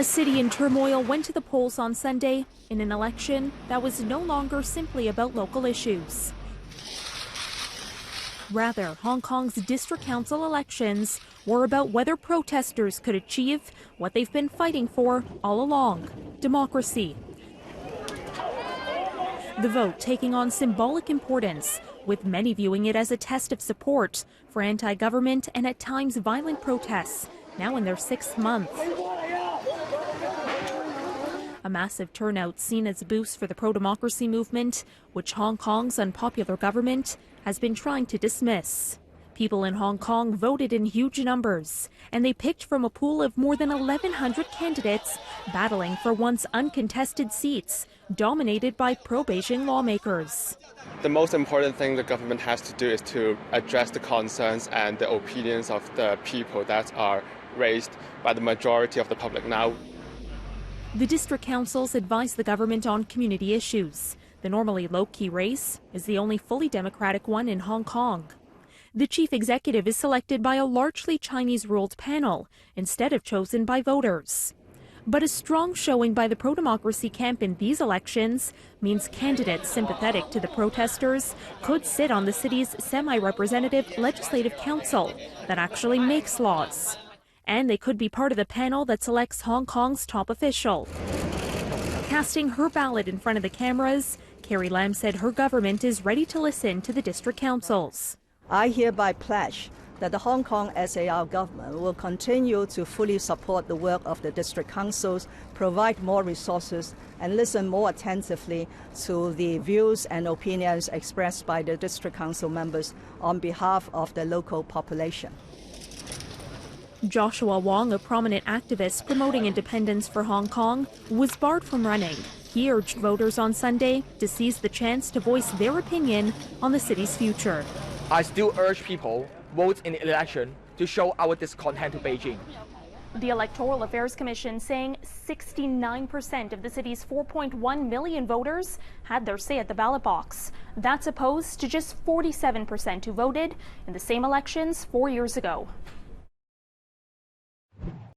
A city in turmoil went to the polls on Sunday in an election that was no longer simply about local issues. Rather, Hong Kong's district council elections were about whether protesters could achieve what they've been fighting for all along: democracy. The vote taking on symbolic importance, with many viewing it as a test of support for anti-government and at times violent protests, now in their 6th month. A massive turnout seen as a boost for the pro-democracy movement, which Hong Kong's unpopular government has been trying to dismiss. People in Hong Kong voted in huge numbers, and they picked from a pool of more than 1,100 candidates battling for once uncontested seats, dominated by pro-Beijing lawmakers. The most important thing the government has to do is to address the concerns and the opinions of the people that are raised by the majority of the public now. The district councils advise the government on community issues. The normally low-key race is the only fully democratic one in Hong Kong. The chief executive is selected by a largely Chinese-ruled panel instead of chosen by voters. But a strong showing by the pro-democracy camp in these elections means candidates sympathetic to the protesters could sit on the city's semi-representative legislative council that actually makes laws. And they could be part of the panel that selects Hong Kong's top official. Casting her ballot in front of the cameras, Carrie Lam said her government is ready to listen to the district councils. I hereby pledge that the Hong Kong SAR government will continue to fully support the work of the district councils, provide more resources, and listen more attentively to the views and opinions expressed by the district council members on behalf of the local population. Joshua Wong, a prominent activist promoting independence for Hong Kong, was barred from running. He urged voters on Sunday to seize the chance to voice their opinion on the city's future. I still urge people vote in the election to show our discontent to Beijing. The Electoral Affairs Commission saying 69% of the city's 4.1 million voters had their say at the ballot box. That's opposed to just 47% who voted in the same elections 4 years ago.